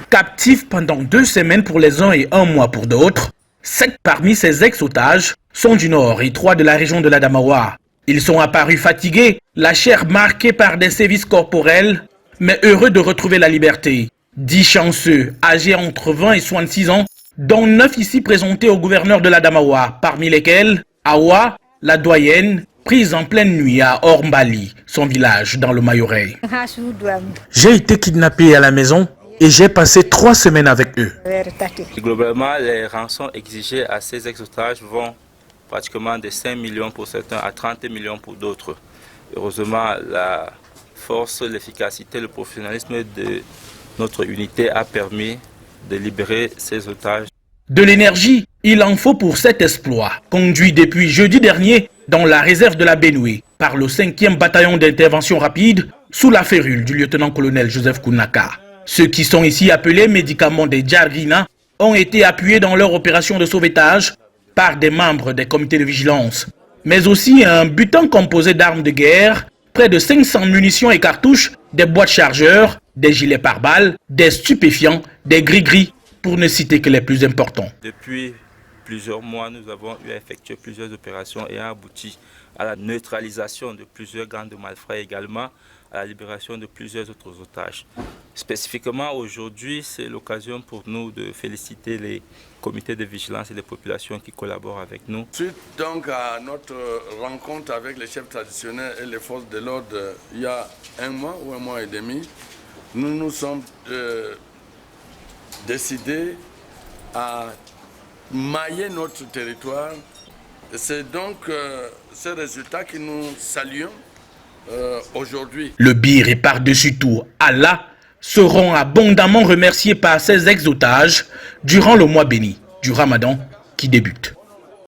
Captifs pendant 2 semaines pour les uns et 1 mois pour d'autres, 7 parmi ces ex-otages sont du nord et 3 de la région de l'Adamawa. Ils sont apparus fatigués, la chair marquée par des sévices corporels, mais heureux de retrouver la liberté. 10 chanceux, âgés entre 20 et 66 ans, dont 9 ici présentés au gouverneur de l'Adamawa, parmi lesquels Awa, la doyenne, prise en pleine nuit à Ormbali, son village dans le Mayorais. J'ai été kidnappé à la maison et j'ai passé 3 semaines avec eux. Globalement, les rançons exigées à ces ex-otages vont pratiquement de 5 millions pour certains à 30 millions pour d'autres. Heureusement, la force, l'efficacité, le professionnalisme de notre unité a permis de libérer ces otages. De l'énergie, il en faut pour cet exploit, conduit depuis jeudi dernier dans la réserve de la Benoué par le 5e bataillon d'intervention rapide sous la férule du lieutenant-colonel Joseph Kounaka. Ceux qui sont ici appelés médicaments des Djargina ont été appuyés dans leur opération de sauvetage par des membres des comités de vigilance, mais aussi un butin composé d'armes de guerre, près de 500 munitions et cartouches, des boîtes chargeurs, des gilets pare-balles, des stupéfiants, des gris-gris, pour ne citer que les plus importants. Depuis plusieurs mois, nous avons eu à effectuer plusieurs opérations et abouti à la neutralisation de plusieurs gangs de malfrats et également à la libération de plusieurs autres otages. Spécifiquement aujourd'hui, c'est l'occasion pour nous de féliciter les comités de vigilance et les populations qui collaborent avec nous. Suite donc à notre rencontre avec les chefs traditionnels et les forces de l'ordre il y a 1 mois ou 1 mois et demi, nous nous sommes décidés à mailler notre territoire. C'est donc ce résultat que nous saluons aujourd'hui. Le Bir et par-dessus tout Allah seront abondamment remerciés par ces ex-otages durant le mois béni du Ramadan qui débute.